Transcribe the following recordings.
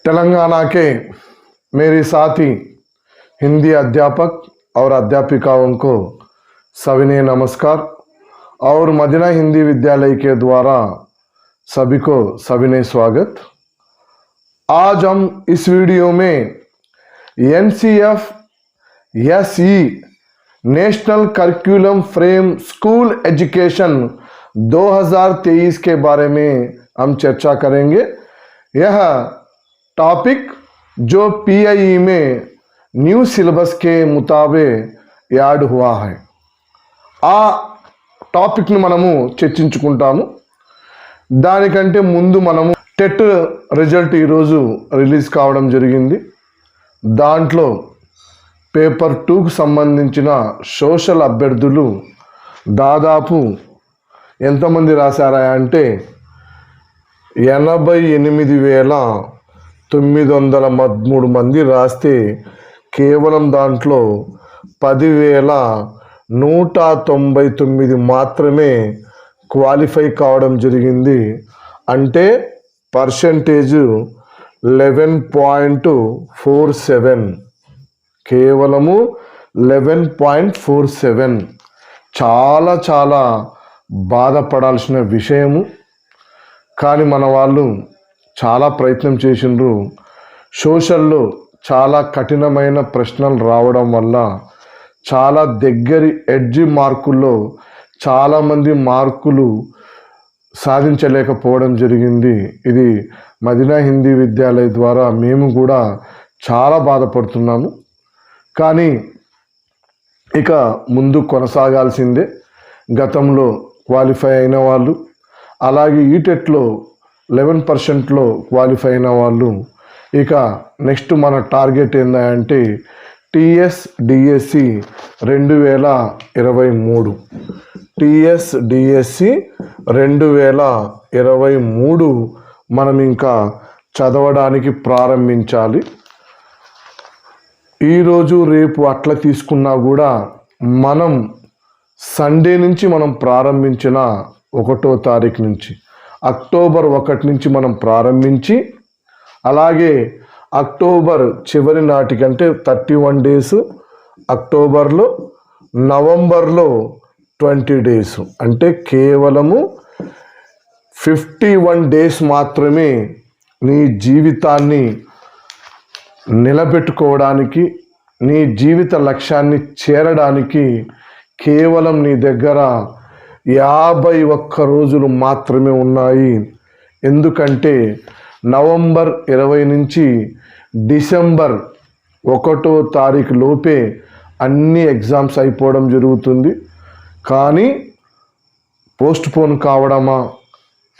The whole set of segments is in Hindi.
तेलंगाना के मेरे साथी हिंदी अध्यापक और अध्यापिकाओं को सविनय नमस्कार और मदीना हिंदी विद्यालय के द्वारा सभी को सविनय स्वागत। आज हम इस वीडियो में NCF SE national curriculum frame school education 2023 के बारे में हम चर्चा करेंगे। यह टॉपिक जो PIE में न्यू सिलेबस के मुताबिक యాడ్ हुआ है ఆ టాపిక్ని మనము చర్చించుకుంటాము। దానికంటే ముందు మనము టెట్ రిజల్ట్ ఈరోజు రిలీజ్ కావడం జరిగింది। దాంట్లో పేపర్ 2కు సంబంధించిన సోషల్ అభ్యర్థులు దాదాపు ఎంతమంది రాశారా అంటే 88,913 మంది రాస్తే కేవలం దాంట్లో 10,199 మాత్రమే క్వాలిఫై కావడం జరిగింది। అంటే పర్సెంటేజ్ 11.47, కేవలము 11.47। చాలా చాలా బాధపడాల్సిన విషయము। కానీ మన వాళ్ళు చాలా ప్రయత్నం చేసిండ్రు। సోషల్లో చాలా కఠినమైన ప్రశ్నలు రావడం వల్ల చాలా దగ్గరి ఎడ్జి మార్కుల్లో చాలామంది మార్కులు సాధించలేకపోవడం జరిగింది। ఇది మదీనా హిందీ విద్యాలయ ద్వారా మేము కూడా చాలా బాధపడుతున్నాము। కానీ ఇక ముందు కొనసాగాల్సిందే। గతంలో క్వాలిఫై అయిన వాళ్ళు, అలాగే ఈటెట్లో 11%లో క్వాలిఫై అయిన వాళ్ళు, ఇక నెక్స్ట్ మన టార్గెట్ ఏంటంటే TSDSE 2023 TSDSE 2023 మనం ఇంకా చదవడానికి ప్రారంభించాలి। ఈరోజు రేపు అట్లా తీసుకున్నా కూడా మనం సండే నుంచి మనం ప్రారంభించిన 1వ తారీఖు నుంచి అక్టోబర్ 1 నుంచి మనం ప్రారంభించి, అలాగే అక్టోబర్ చివరి నాటికి అంటే 31 డేస్ అక్టోబర్లో, నవంబర్లో 20 డేస్, అంటే కేవలము 51 డేస్ మాత్రమే నీ జీవితాన్ని నిలబెట్టుకోవడానికి, నీ జీవిత లక్ష్యాన్ని చేరడానికి కేవలం నీ దగ్గర 51 రోజులు మాత్రమే ఉన్నాయి। ఎందుకంటే నవంబర్ 20 నుంచి డిసెంబర్ 1వ తారీఖు లోపే అన్ని ఎగ్జామ్స్ అయిపోవడం జరుగుతుంది। కానీ పోస్ట్పోన్ కావడమా,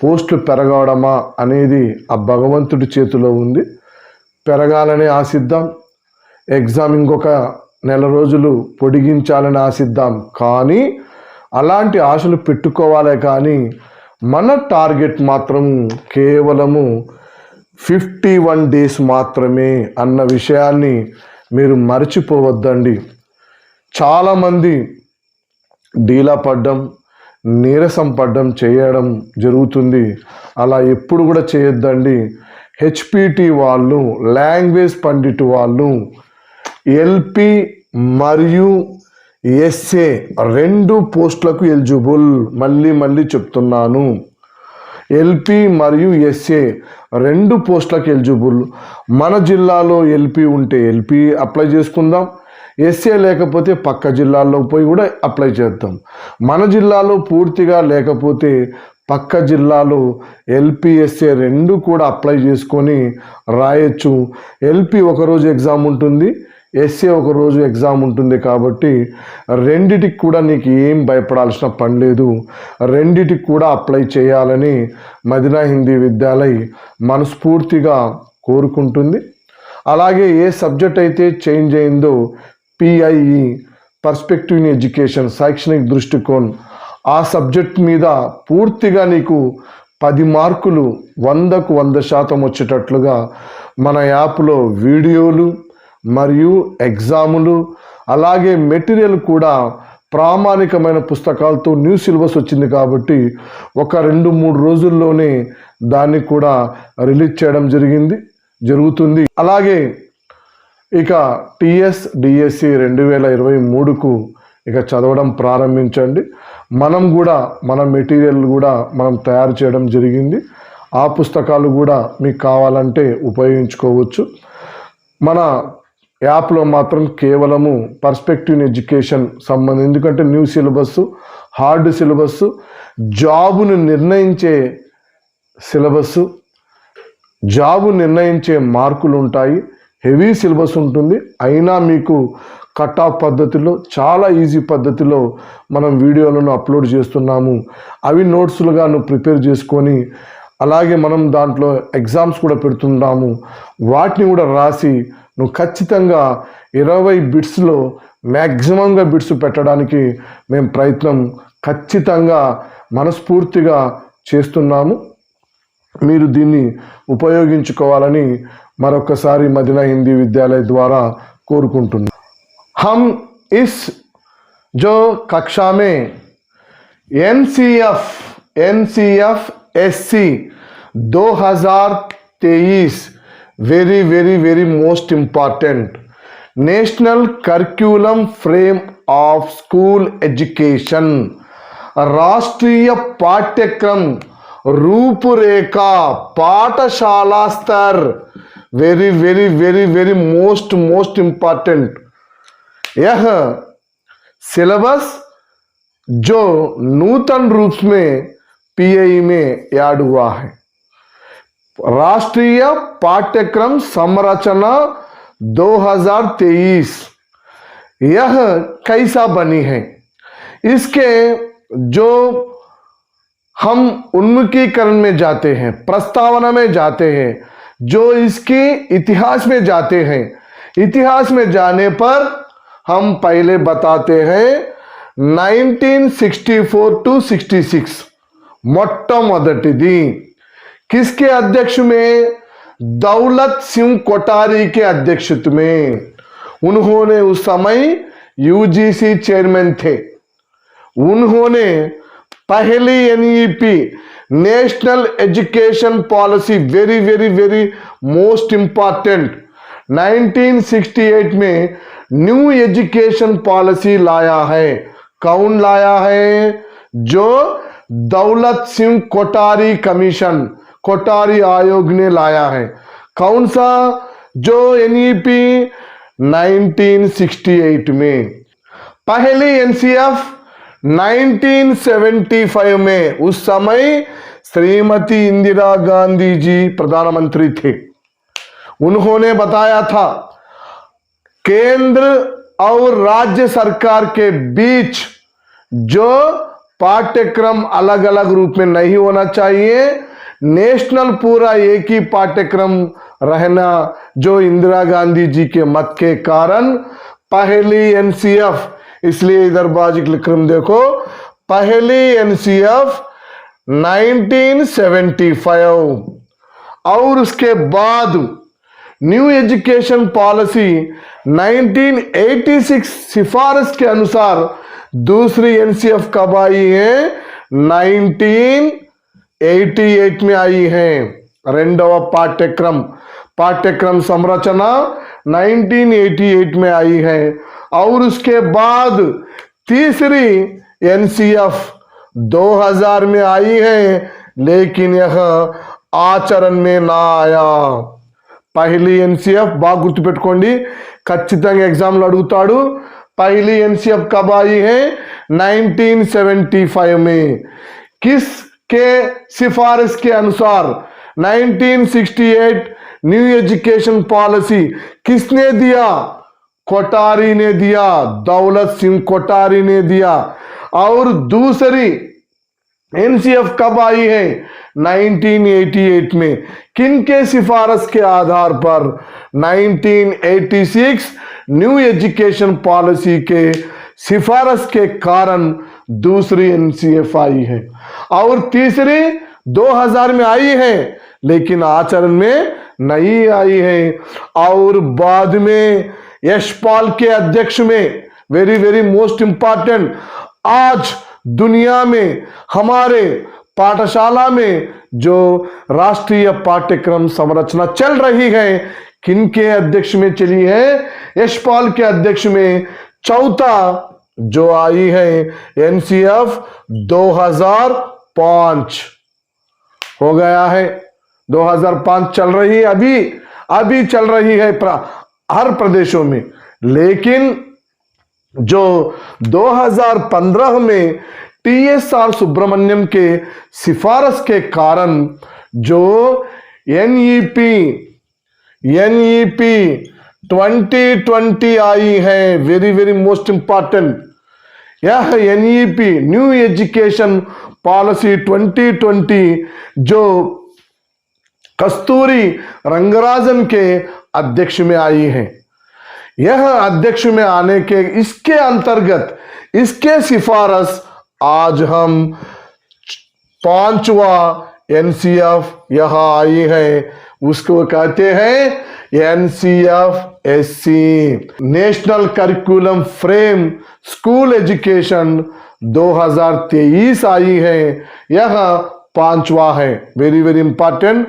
పోస్టులు పెరగడమా అనేది ఆ భగవంతుడి చేతిలో ఉంది। పెరగాలని ఆశిద్దాం, ఎగ్జామ్ ఇంకొక నెల రోజులు పొడిగించాలని ఆశిద్దాం। కానీ అలాంటి ఆశలు పెట్టుకోవాలే కానీ మన టార్గెట్ మాత్రం కేవలము 51 డేస్ మాత్రమే అన్న విషయాన్ని మీరు మర్చిపోవద్దండి। చాలామంది డీలా పడ్డం, నీరసం పడ్డం చేయడం జరుగుతుంది। అలా ఎప్పుడు కూడా చేయొద్దండి। HPT వాళ్ళు, లాంగ్వేజ్ పండిట్ వాళ్ళు LP మరియు SA 2 పోస్టులకు ఎలిజిబుల్। మళ్ళీ చెప్తున్నాను, LP మరియు SA 2 పోస్టులకు ఎలిజిబుల్। మన జిల్లాలో LP ఉంటే LP అప్లై చేసుకుందాం, SA లేకపోతే పక్క జిల్లాల్లో పోయి కూడా అప్లై చేద్దాం। మన జిల్లాలో పూర్తిగా లేకపోతే పక్క జిల్లాలో LP SA 2 కూడా అప్లై చేసుకొని రాయొచ్చు। LP ఒకరోజు ఎగ్జామ్ ఉంటుంది, SA ఒకరోజు ఎగ్జామ్ ఉంటుంది। కాబట్టి రెండిటికి కూడా నీకు ఏం భయపడాల్సిన పని లేదు, రెండిటికి కూడా అప్లై చేయాలని మదీనా హిందీ విద్యాలయ్ మనస్ఫూర్తిగా కోరుకుంటుంది। అలాగే ఏ సబ్జెక్ట్ అయితే చేంజ్ అయిందో PIE పర్స్పెక్టివ్ ఇన్ ఎడ్యుకేషన్, శైక్షణిక దృష్టికోణ్, ఆ సబ్జెక్ట్ మీద పూర్తిగా నీకు 10 మార్కులు 100కు 100% వచ్చేటట్లుగా మన యాప్లో వీడియోలు మరియు ఎగ్జాములు, అలాగే మెటీరియల్ కూడా ప్రామాణికమైన పుస్తకాలతో న్యూ సిలబస్ వచ్చింది కాబట్టి ఒక 2-3 రోజుల్లోనే దాన్ని కూడా రిలీజ్ చేయడం జరిగింది। జరుగుతుంది. అలాగే ఇక టిఎస్ డిఎస్సి 2023కు ఇక చదవడం ప్రారంభించండి. మనం కూడా మన మెటీరియల్ కూడా మనం తయారు చేయడం జరిగింది. ఆ పుస్తకాలు కూడా మీకు కావాలంటే ఉపయోగించుకోవచ్చు. మన యాప్లో మాత్రం కేవలము పర్స్పెక్టివ్ ఎడ్యుకేషన్ సంబంధం, ఎందుకంటే న్యూ సిలబస్, హార్డ్ సిలబస్, జాబును నిర్ణయించే సిలబస్, జాబు నిర్ణయించే మార్కులు ఉంటాయి, హెవీ సిలబస్ ఉంటుంది. అయినా మీకు కట్ ఆఫ్ పద్ధతిలో చాలా ఈజీ పద్ధతిలో మనం వీడియోలను అప్లోడ్ చేస్తున్నాము. అవి నోట్స్లుగా నువ్వు ప్రిపేర్ చేసుకొని, అలాగే మనం దాంట్లో ఎగ్జామ్స్ కూడా పెడుతున్నాము. వాటిని కూడా రాసి నువ్వు ఖచ్చితంగా 20 బిట్స్లో మ్యాక్సిమంగా బిట్స్ పెట్టడానికి మేము ప్రయత్నం ఖచ్చితంగా మనస్ఫూర్తిగా చేస్తున్నాము. మీరు దీన్ని ఉపయోగించుకోవాలని మరొకసారి మదీనా హిందీ విద్యాలయ ద్వారా కోరుకుంటున్నాం. हम इस जो कक्षा में NCF SC 2023 very most important national curriculum frame of school education राष्ट्रीय पाठ्यक्रम रूपरेखा पाठशाला स्तर वेरी मोस्ट इम्पॉर्टेंट यह सिलेबस जो नूतन रूप में पीआई में ऐड हुआ है। राष्ट्रीय पाठ्यक्रम संरचना 2023 यह कैसा बनी है, इसके जो हम उन्मुखीकरण में जाते हैं, प्रस्तावना में जाते हैं, जो इसके इतिहास में जाते हैं, इतिहास में जाने पर हम पहले बताते हैं 1964 to 66 मोट्टमोदटिदी किसके अध्यक्ष में? दौलत सिंह कोठारी के अध्यक्षत्व में। उन्होंने उस समय यूजीसी चेयरमैन थे। उन्होंने पहली NEP national education policy very most important 1968 में न्यू एजुकेशन पॉलिसी लाया है। कौन लाया है? जो दौलत सिंह कोठारी कमीशन, कोठारी आयोग ने लाया है। कौन सा? जो एनईपी 1968 में। पहली एनसीएफ 1975 में। उस समय श्रीमती इंदिरा गांधी जी प्रधानमंत्री थे। उन्होंने बताया था केंद्र और राज्य सरकार के बीच जो पाठ्यक्रम अलग अलग रूप में नहीं होना चाहिए, नेशनल पूरा एक ही पाठ्यक्रम रहना, जो इंदिरा गांधी जी के मत के कारण पहली एनसीएफ, इसलिए इधर बाजी लिखकर देखो, पहली एनसीएफ 1975 और उसके बाद न्यू एजुकेशन पॉलिसी 1986 सिफारिश के अनुसार दूसरी एनसीएफ कब आई है? 1988 में आई है। रेंडव पाठ्यक्रम संरचना 1988 में आई है। और उसके बाद तीसरी एनसीएफ 2000 में आई है, लेकिन यह आचरण में ना आया। पहली एनसीएफ बाగా గుర్తుపెట్టుకోండి, ఖచ్చితంగా ఎగ్జామ్లో అడుగుతాడు. पहली एनसीएफ कब आई है? 1975 में। किसके सिफारिश के अनुसार? 1968 न्यू एजुकेशन पॉलिसी किसने दिया? कोठारी ने दिया, दौलत सिंह कोठारी ने दिया। और दूसरी एनसीएफ कब आई है? 1988 में। किनके सिफारिश के आधार पर? 1986 न्यू एजुकेशन पॉलिसी के सिफारिश के कारण दूसरी एनसीएफ आई है। और तीसरी 2000 में आई है, लेकिन आचरण में नहीं आई है। और बाद में यशपाल के अध्यक्ष में वेरी मोस्ट इंपॉर्टेंट, आज दुनिया में हमारे पाठशाला में जो राष्ट्रीय पाठ्यक्रम संरचना चल रही है, किनके अध्यक्ष में चली है? यशपाल के अध्यक्ष में चौथा जो आई है एनसीएफ 2005 हो गया है। 2005 चल रही है, अभी चल रही है हर प्रदेशों में। लेकिन जो 2015 में TSR सुब्रमण्यम के सिफारिश के कारण जो NEP 2020 आई है, वेरी वेरी मोस्ट इंपॉर्टेंट, यह NEP न्यू एजुकेशन पॉलिसी 2020 जो कस्तूरी रंगराजन के अध्यक्ष में आई है। यह अध्यक्ष में आने के इसके अंतर्गत इसके सिफारिश आज हम 5वां NCF यहां आई है, उसको कहते हैं NCF-SC national curriculum frame school education 2023 आई है। यह 5वां है, वेरी वेरी इंपॉर्टेंट।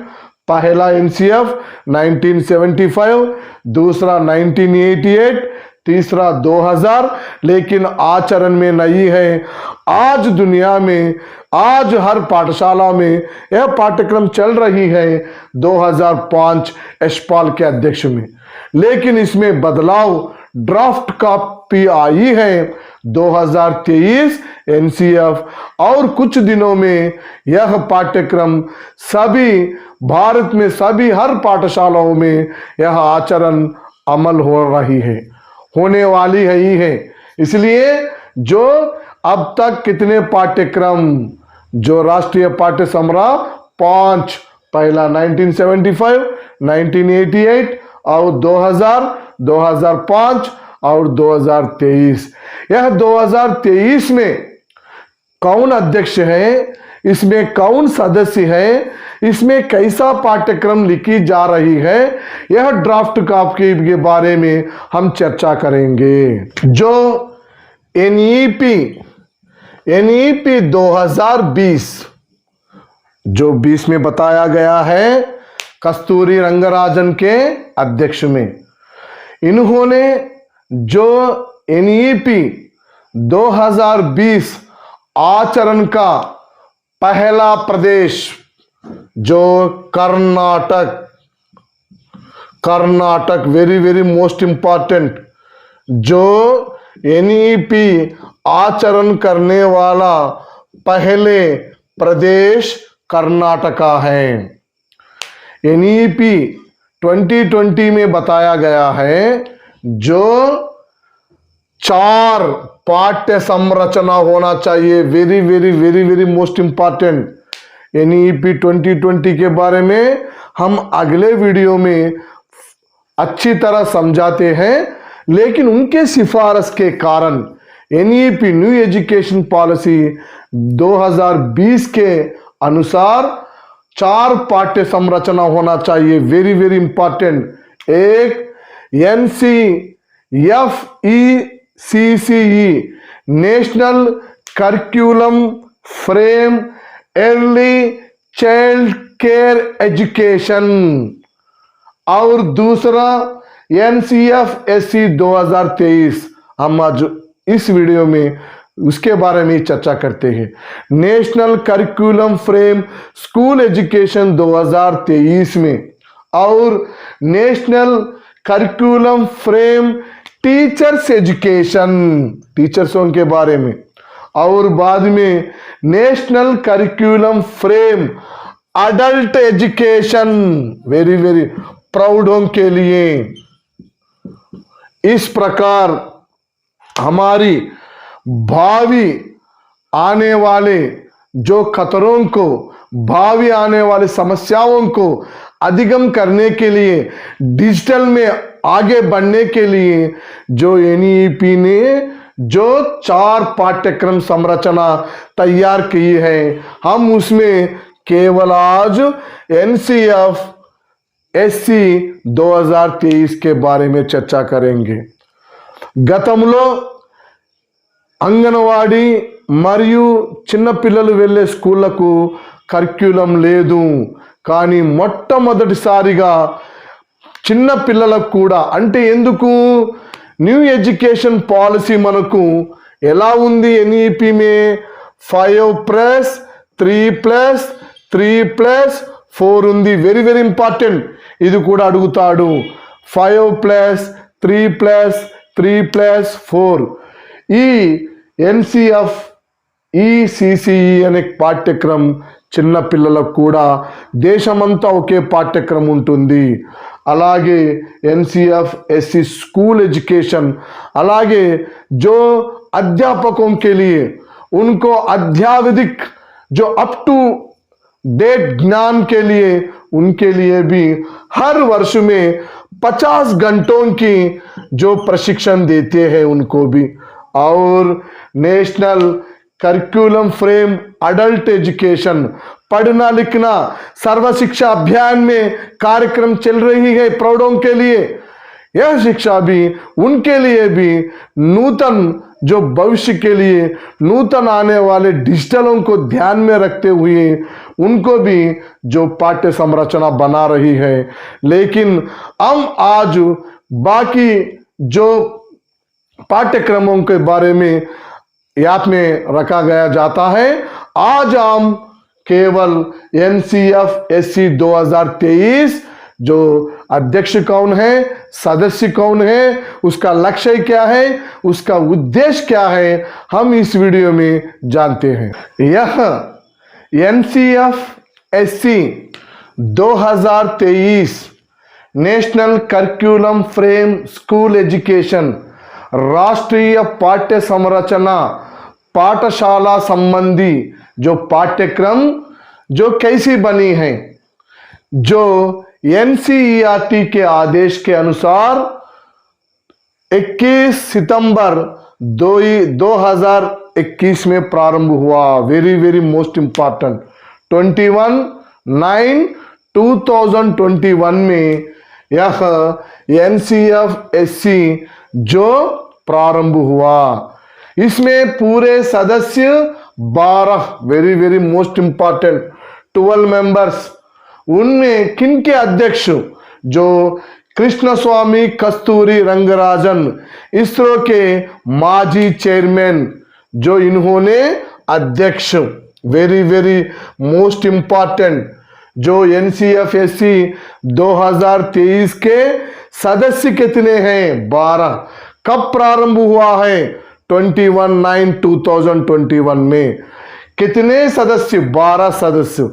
पहला NCF 1975, दूसरा 1988, तीसरा 2000, लेकिन आचरण में नहीं है। आज दुनिया में, आज हर पाठशाला में यह पाठ्यक्रम चल रही है 2005 यशपाल के अध्यक्ष में, लेकिन इसमें बदलाव ड्राफ्ट कॉपी आई है 2023 NCF, और कुछ दिनों में यह पाठ्यक्रम सभी भारत में सभी हर पाठशालाओं में यह आचरण अमल हो रही है, होने वाली है ही है। इसलिए जो अब तक कितने पाठ्यक्रम जो राष्ट्रीय पाठ्य समरा 5, पहला 1975, 1988 और 2000, 2005 और 2023। यह 2023 में कौन अध्यक्ष है, इसमें कौन सदस्य है, इसमें कैसा पाठ्यक्रम लिखी जा रही है, यह ड्राफ्ट कॉपी के बारे में हम चर्चा करेंगे। जो NEP 2020 जो 20 में बताया गया है कस्तूरी रंगराजन के अध्यक्ष में, इन्होंने जो NEP 2020 आचरण का पहला प्रदेश जो Karnataka very very most important, जो NEP आचरण करने वाला पहले प्रदेश कर्नाटका है। NEP 2020 में बताया गया है जो 4 पाठ्य संरचना होना चाहिए, very very very very most important. NEP 2020 के बारे में हम अगले वीडियो में अच्छी तरह समझाते हैं, लेकिन उनके सिफारिश के कारण NEP न्यू एजुकेशन पॉलिसी 2020 के अनुसार 4 पाठ्य संरचना होना चाहिए, वेरी वेरी इंपॉर्टेंट। एक NCFECCE national curriculum frame early child care education, और दूसरा NCF-SC 2023। हम आज इस वीडियो में उसके बारे में चर्चा करते हैं। National curriculum frame school education 2023 में, और national curriculum frame teachers education, टीचर्सों के बारे में, और बाद में national curriculum frame adult education, very very प्राउडों के लिए। इस प्रकार हमारी भावी आने वाले जो खतरों को, भावी आने वाली समस्याओं को अधिगम करने के लिए, डिजिटल में आगे बढ़ने के लिए जो NEP ने जो 4 पाठ्यक्रम संरचना तैयार की है, हम उसमें केवल आज NCF-SC 2023 के बारे में चर्चा करेंगे। గతంలో అంగన్వాడీ మరియు చిన్న పిల్లలు వెళ్ళే స్కూళ్లకు కరిక్యులం లేదు. కానీ మొట్టమొదటిసారిగా చిన్న పిల్లలకు కూడా, అంటే ఎందుకు, న్యూ ఎడ్యుకేషన్ పాలసీ మనకు ఎలా ఉంది, ఎన్ఈపీ మే 5+3+3+4 ఉంది. Very very important. ఇది కూడా అడుగుతాడు. 5+3+3+4. ఈ ఎన్సిఎఫ్ ఈసిసిఈ అనే పాఠ్యక్రమం చిన్న పిల్లలకు కూడా దేశమంతా ఒకే పాఠ్యక్రమం ఉంటుంది. అలాగే एनसीएफ एससी स्कूल एजुकेशन, అలాగే जो अध्यापकों के लिए उनको अध्यावधिक जो अप टू डेट ज्ञान के लिए, उनके लिए भी हर वर्ष में 50 घंटों की जो प्रशिक्षण देते हैं उनको भी। और national curriculum frame adult education, पढ़ना लिखना सर्व शिक्षा अभियान में कार्यक्रम चल रही है प्रौढ़ों के लिए। यह शिक्षा भी उनके लिए भी नूतन, जो भविष्य के लिए नूतन आने वाले डिजिटलों को ध्यान में रखते हुए उनको भी जो पाठ्य संरचना बना रही है। लेकिन हम आज बाकी जो पाठ्यक्रमों के बारे में याद में रखा गया जाता है। आज हम केवल एनसीएफ एससी 2023 जो अध्यक्ष कौन है, सदस्य कौन है, उसका लक्ष्य क्या है, उसका उद्देश्य क्या है, हम इस वीडियो में जानते हैं। यह NCF SC 2023 national curriculum frame school education, राष्ट्रीय पाठ्य संरचना पाठशाला संबंधी जो पाठ्यक्रम जो कैसी बनी है, जो एनसीईआरटी के आदेश के अनुसार 21 सितंबर 2021 में प्रारंभ हुआ। Very very most important. 21/9/2021 में यह एनसीएफ एससी जो प्रारंभ हुआ। इसमें पूरे सदस्य 12, very very most important, 12 members. उनमें किनके अध्यक्ष, जो कृष्ण स्वामी कस्तूरी रंगराजन, इसरो के माजी चेयरमैन, जो इन्होंने अध्यक्ष। Very very most important. जो एनसीएफएससी 2023 के सदस्य कितने हैं? 12। कब प्रारंभ हुआ है? 21/9/2021 में। कितने सदस्य? 12 सदस्य।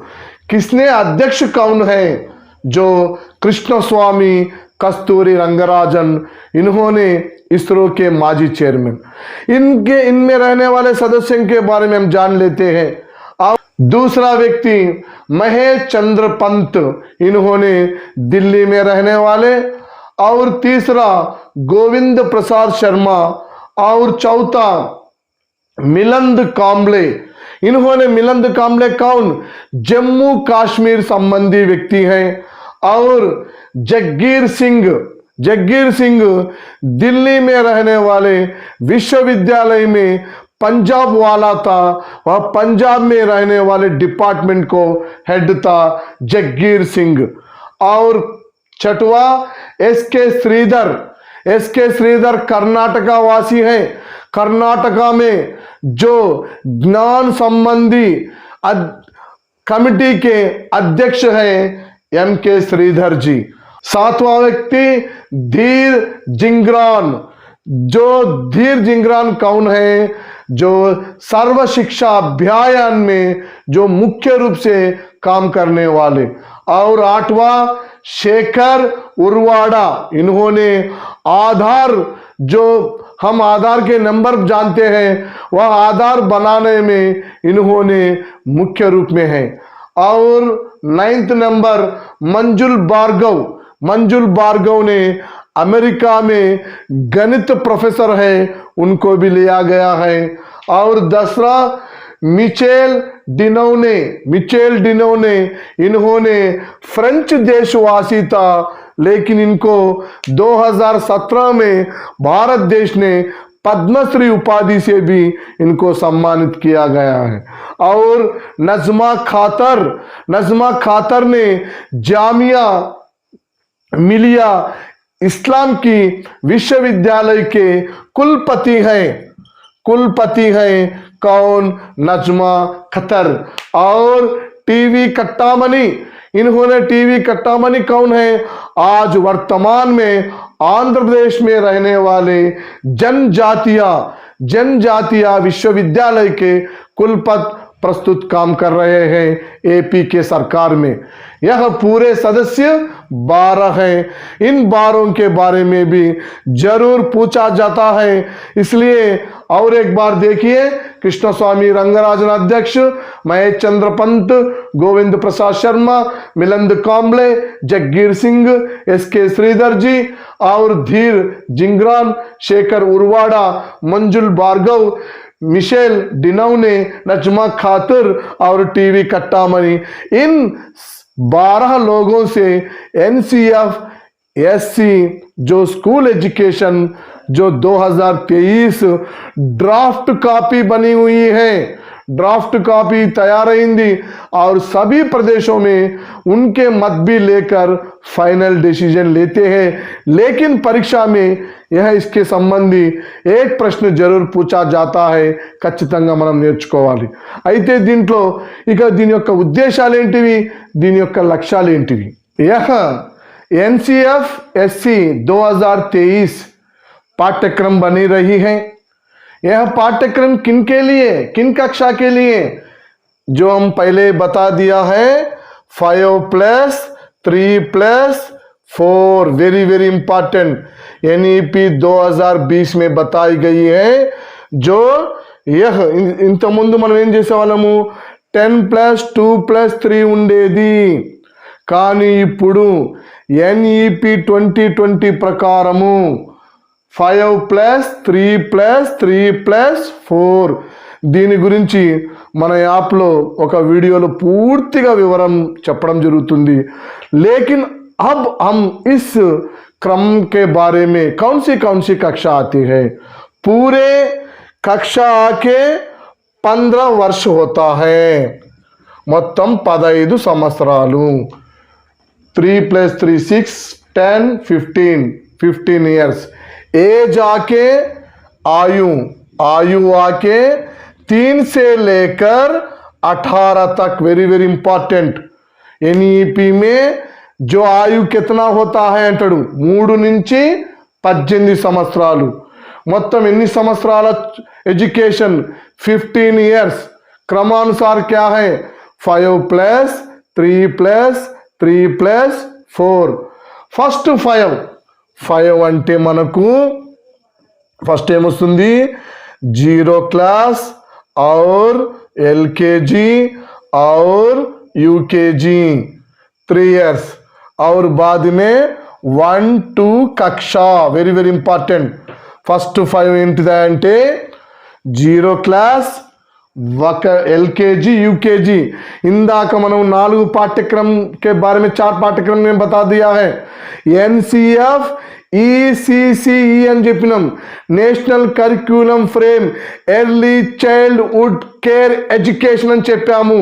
किसने अध्यक्ष कौन है? जो कृष्ण स्वामी कस्तूरी रंगराजन, इन्होंने इसरो के माजी चेयरमैन। इनमें रहने वाले सदस्यों के बारे में हम जान लेते हैं। अब दूसरा व्यक्ति महेश चंद्र पंत, इन्होंने दिल्ली में रहने वाले। और तीसरा गोविंद प्रसाद शर्मा। और चौथा मिलिंद कांबले। इन्होंने मिलिंद कांबले कौन? जम्मू कश्मीर संबंधी व्यक्ति हैं। और जगीर सिंह दिल्ली में रहने वाले विश्वविद्यालय में पंजाब वाला था। वह पंजाब में रहने वाले डिपार्टमेंट को हेड था जगीर सिंह। और छठवा एसके श्रीधर कर्नाटका वासी हैं। कर्नाटका में जो ज्ञान संबंधी कमिटी के अध्यक्ष हैं एमके श्रीधर जी। सातवां व्यक्ति धीर जिंगरान कौन है? जो सर्व शिक्षा अभियान में जो मुख्य रूप से काम करने वाले। और आठवां शेखर उरवाड़ा, इन्होंने आधार, जो हम आधार के नंबर जानते हैं, वह आधार बनाने में इन्होंने मुख्य रूप में है। और 9th नंबर मंजुल भार्गव ने अमेरिका में गणित प्रोफेसर है, उनको भी लिया गया है। और 10वां मिचेल डिनोने, इन्होंने फ्रेंच देशवासी था, लेकिन इनको 2017 में भारत देश ने पद्मश्री उपाधि से भी इनको सम्मानित किया गया है। और नजमा खातर ने जामिया मिलिया इस्लाम की विश्वविद्यालय के कुलपति हैं। कौन? नजमा खतर। और टीवी कट्टामनी, इन्होंने टीवी कट्टामनी कौन है? आज वर्तमान में आंध्र प्रदेश में रहने वाले जनजातीय विश्वविद्यालय के कुलपति प्रस्तुत काम कर रहे हैं एपी के सरकार में। यह पूरे सदस्य 12 हैं। इन 12 के बारे में भी जरूर पूछा जाता है, इसलिए और एक बार देखिए, कृष्ण स्वामी रंगराजन अध्यक्ष, महेश चंद्र पंत, गोविंद प्रसाद शर्मा, मिलिंद कांबले, जगीर सिंह, एसके श्रीधर जी और धीर जिंगरान, शेखर उरवाड़ा, मंजुल भार्गव, मिशेल डिनौने, नजमा खातर और टीवी कट्टामनी, इन 12 लोगों से NCF-SC जो स्कूल एजुकेशन जो 2023 ड्राफ्ट कॉपी बनी हुई है, ड्राफ्ट कॉपी तैयार हिंदी और सभी प्रदेशों में उनके मत भी लेकर फाइनल डिसीजन लेते हैं। लेकिन परीक्षा में यह इसके संबंधी एक प्रश्न जरूर पूछा जाता है, ఖచ్చితంగా మనం నేర్చుకోవాలి। అయితే దీంట్లో ఇక దీని యొక్క ఉద్దేశాలు ఏంటివి, దీని యొక్క లక్ష్యాలు ఏంటివి? यह NCF-SC 2023 पाठ्यक्रम बनी रही है। यह पाठ्यक्रम किन के लिए, किन कक्षा के लिए? जो हम पहले बता दिया है 5+3+4, वेरी वेरी इंपॉर्टेंट, NEP 2020 में बताई गई है। जो यह इंत ముందు మనం ఏం చేసేవాళ్ళము, 10+2+3 ఉండేది, కానీ ఇప్పుడు NEP 2020 ప్రకారము 5+3+3+4 దీని గురించి మన యాప్లో ఒక వీడియోలో పూర్తిగా వివరం చెప్పడం జరుగుతుంది। लेकिन अब हम इस क्रम के बारे में कौन सी कक्षा आती है? पूरे कक्षा आके 15 वर्ष होता है, మొత్తం 15 సంవత్సరాలు। 3+3 6 10 15 इयर्स। एज आके आयु आके 3 से लेकर 18 तक, वेरी वेरी इंपॉर्टेंट। NEP में जो आयु कितना होता है అంటాడు, 3 నుంచి 18 సంవత్సరాలు। మొత్తం ఎన్ని సంవత్సరాల ఎడ్యుకేషన్? 15 ఇయర్స్। क्रमानुसार क्या है? 5+3+3+4। ఫస్ట్ 5 అంటే మనకు ఫస్ట్ ఏమొస్తుంది? 0 क्लास और LKG और UKG 3 इयर्स, और बाद में 1-2 कक्षा, वेरी वेरी इंपॉर्टेंट। फर्स्ट 5 ఏంటిదంటే 0 क्लास, LKG UKG। इंदाक మనం 4 पाठ्यक्रम के बारे में 4 पाठ्यक्रम में बता दिया है। NCF-ECCE అని చెప్పినాం, national curriculum frame early childhood care education అని చెప్పాము,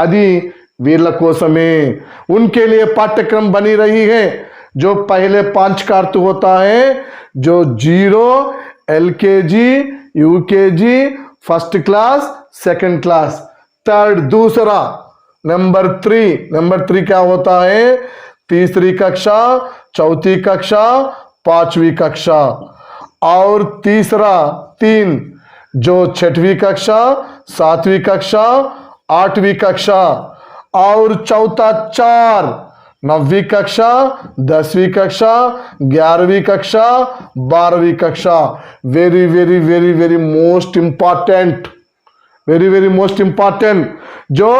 అది वीर कोसमे, उनके लिए पाठ्यक्रम बनी रही है। जो पहले 5 का अर्थ होता है, जो 0 LKG UKG, first class, second class, third दूसरा। नंबर 3 क्या होता है? तीसरी कक्षा, चौथी कक्षा, 5वीं कक्षा। और तीसरा 3 जो 6वीं कक्षा, 7वीं कक्षा, 8वीं कक्षा। और चौथा 4 9वीं कक्षा, 10वीं कक्षा, 11वीं कक्षा, 12वीं कक्षा। Very very very very most important, very very most important. जो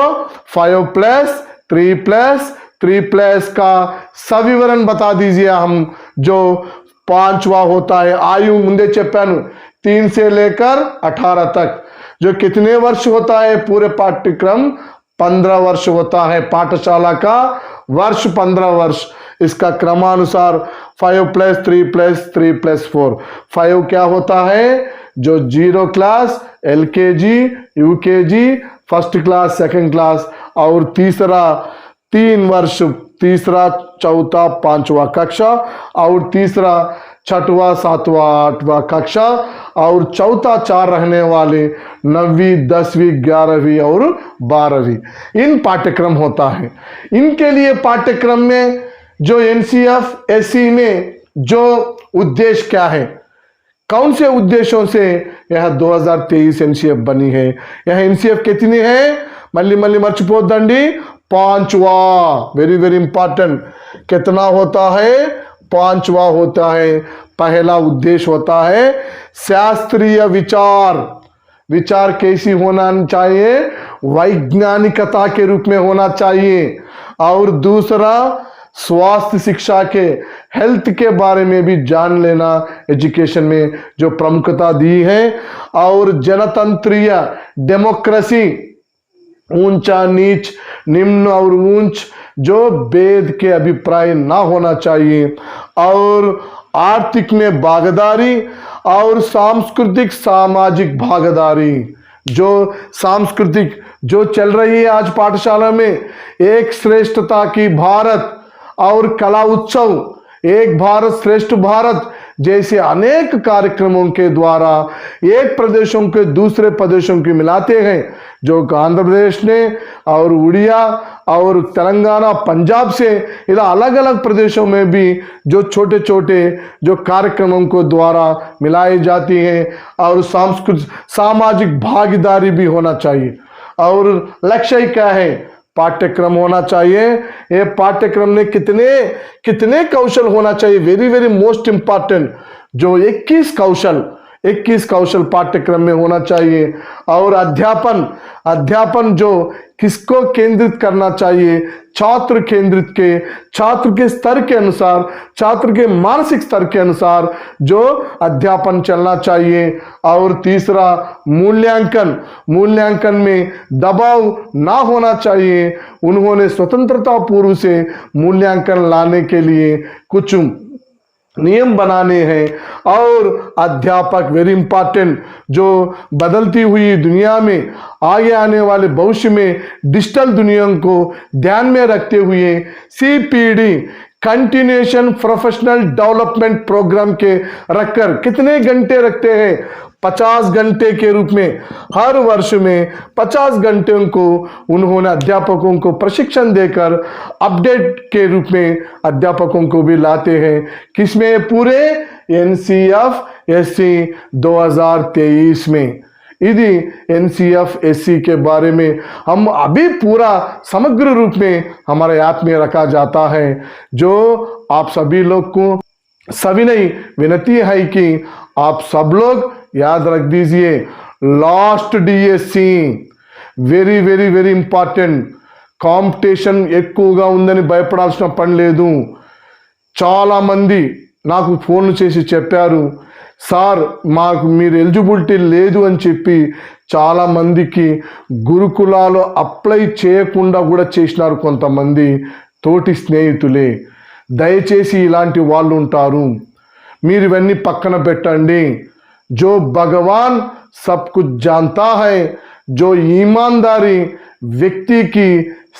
5+3+3+ का सविवरण बता दीजिए हम। जो 5वां होता है आयु, मुंदे చెప్పాను 3 से लेकर 18 तक। जो कितने वर्ष होता है? पूरे पाठ्यक्रम 15 वर्ष होता है। पाठशाला का वर्ष 15 वर्ष। इसका क्रमानुसार 5+3+3+4। 5 क्या होता है? जो 0 class, LKG, UKG, first class, second class, और तीसरा 3 वर्ष, तीसरा, चौथा, 5वां कक्षा, और तीसरा 6वां, 7वां, 8वां कक्षा, और चौथा 4 रहने वाले 9वीं, 10वीं, 11वीं और 12वीं। इन पाठ्यक्रम होता है। इनके लिए पाठ्यक्रम में जो NCF SC में जो उद्देश्य क्या है, कौन से उद्देश्यों से यह 2023 NCF बनी है? यह NCF कितनी है? मल्ली मल्ली मर्चिपोद्दंडी 5वां, वेरी वेरी इंपॉर्टेंट। कितना होता है? 5वां होता है। पहला उद्देश्य होता है शास्त्रीय विचार। विचार कैसी होना चाहिए? वैज्ञानिकता के रूप में होना चाहिए। और दूसरा स्वास्थ्य शिक्षा के, हेल्थ के बारे में भी जान लेना, एजुकेशन में जो प्रमुखता दी है। और जनतंत्रीय, डेमोक्रेसी, ऊंचा नीच, निम्न और ऊंच, जो भेद के अभिप्राय ना होना चाहिए। और आर्थिक में भागीदारी और सांस्कृतिक सामाजिक भागीदारी, जो सांस्कृतिक जो चल रही है आज पाठशाला में, एक श्रेष्ठता की भारत और कला उत्सव, एक भारत श्रेष्ठ भारत जैसे अनेक कार्यक्रमों के द्वारा एक प्रदेशों के दूसरे प्रदेशों की मिलाते हैं। जो आंध्र प्रदेश ने और उड़िया और तेलंगाना, पंजाब से इधर अलग अलग प्रदेशों में भी जो छोटे छोटे जो कार्यक्रमों को द्वारा मिलाई जाती हैं। और सांस्कृतिक सामाजिक भागीदारी भी होना चाहिए। और लक्ष्य क्या है? पाठ्यक्रम होना चाहिए। ये पाठ्यक्रम में कितने कितने कौशल होना चाहिए? वेरी वेरी मोस्ट इंपॉर्टेंट, जो 21 कौशल पाठ्यक्रम में होना चाहिए। और अध्यापन जो किसको केंद्रित करना चाहिए? छात्र केंद्रित के, छात्र के स्तर के अनुसार, छात्र के मानसिक स्तर के अनुसार जो अध्यापन चलना चाहिए। और तीसरा मूल्यांकन में दबाव ना होना चाहिए। उन्होंने स्वतंत्रता पूर्व से मूल्यांकन लाने के लिए कुछ नियम बनाने हैं। और अध्यापक वेरी इंपॉर्टेंट, जो बदलती हुई दुनिया में, आगे आने वाले भविष्य में डिजिटल दुनिया को ध्यान में रखते हुए CPD continuation professional development programme के रखकर कितने घंटे रखते हैं? 50 घंटे के रूप में हर वर्ष में 50 घंटों को उन्होंने अध्यापकों को प्रशिक्षण देकर अपडेट के रूप में अध्यापकों को भी लाते हैं। किसमें? पूरे NCF SC 2023 में। यदि NCF SC के बारे में हम अभी पूरा समग्र रूप में हमारे ऐप में रखा जाता है, जो आप सभी लोग को, सभी नहीं, विनती है कि आप सब लोग याद रख दीजिए। Last DSC very very very important. Competition ఎక్కువగా ఉందని భయపడాల్సిన పని లేదు. చాలా మంది నాకు ఫోన్లు చేసి చెప్పారు, సార్ మాకు మీరు ఎలిజిబిలిటీ లేదు అని చెప్పి చాలా మందికి గురుకులాలు అప్లై చేయకుండా కూడా చేసినారు కొంతమంది తోటి స్నేహితులే. దయచేసి ఇలాంటి వాళ్ళు ఉంటారు, మీరు ఇవన్నీ పక్కన పెట్టండి. जो भगवान सब कुछ जानता है, जो ईमानदारी व्यक्ति की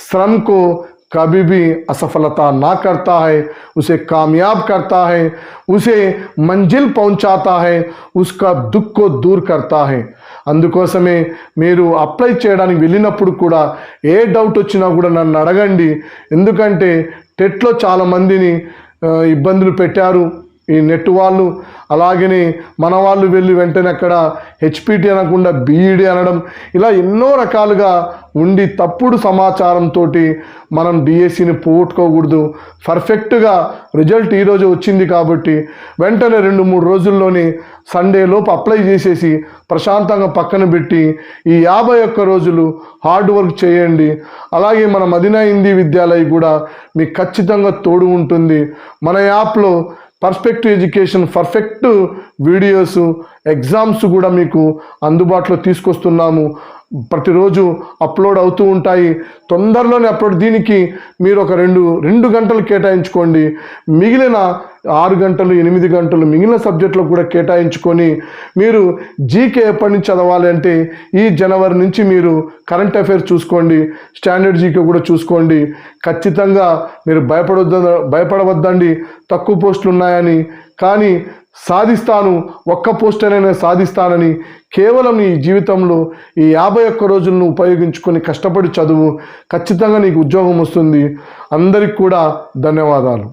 श्रम को कभी भी असफलता ना करता है, उसे कामयाब करता है, उसे मंजिल पहुंचाता है, उसका दुख को दूर करता है. అందుకోసమే మీరు అప్లై చేయడానికి వెళ్ళినప్పుడు కూడా ఏ డౌట్ వచ్చినా కూడా నన్ను అడగండి. ఎందుకంటే టెట్లో చాలా మందిని ఇబ్బందులు పెట్టారు ఈ నెట్ వాళ్ళు. అలాగనే మన వాళ్ళు వెళ్ళి వెంటనే అక్కడ HPT అనకుండా BED అనడం, ఇలా ఎన్నో రకాలుగా ఉండి తప్పుడు సమాచారంతో మనం DSCని పోగొట్టుకోకూడదు. పర్ఫెక్ట్గా రిజల్ట్ ఈరోజు వచ్చింది కాబట్టి వెంటనే 2-3 రోజుల్లోనే సండే లోపు అప్లై చేసేసి ప్రశాంతంగా పక్కన పెట్టి ఈ 51 రోజులు హార్డ్ వర్క్ చేయండి. అలాగే మన మదీనా హిందీ విద్యాలయ కూడా మీకు ఖచ్చితంగా తోడు ఉంటుంది. మన యాప్లో perspective education perfect videos, exams కూడా మీకు అందుబాటులో తీసుకొస్తున్నాము. ప్రతిరోజు అప్లోడ్ అవుతూ ఉంటాయి. తొందరలోనే అప్లోడ్. దీనికి మీరు ఒక రెండు గంటలు కేటాయించుకోండి. మిగిలిన 6 గంటలు 8 గంటలు మిగిలిన సబ్జెక్టులకు కూడా కేటాయించుకొని మీరు జీకే ఎప్పటి నుంచి చదవాలి అంటే ఈ జనవరి నుంచి మీరు కరెంట్ అఫైర్స్ చూసుకోండి, స్టాండర్డ్ జీకే కూడా చూసుకోండి. ఖచ్చితంగా మీరు భయపడవద్దండి తక్కువ పోస్టులు ఉన్నాయని. కానీ సాధిస్తాను, ఒక్క పోస్ట్ అయినా సాధిస్తానని కేవలం ఈ జీవితంలో ఈ 51 రోజులను ఉపయోగించుకొని కష్టపడి చదువు. ఖచ్చితంగా నీకు ఉద్యోగం వస్తుంది. అందరికి కూడా ధన్యవాదాలు.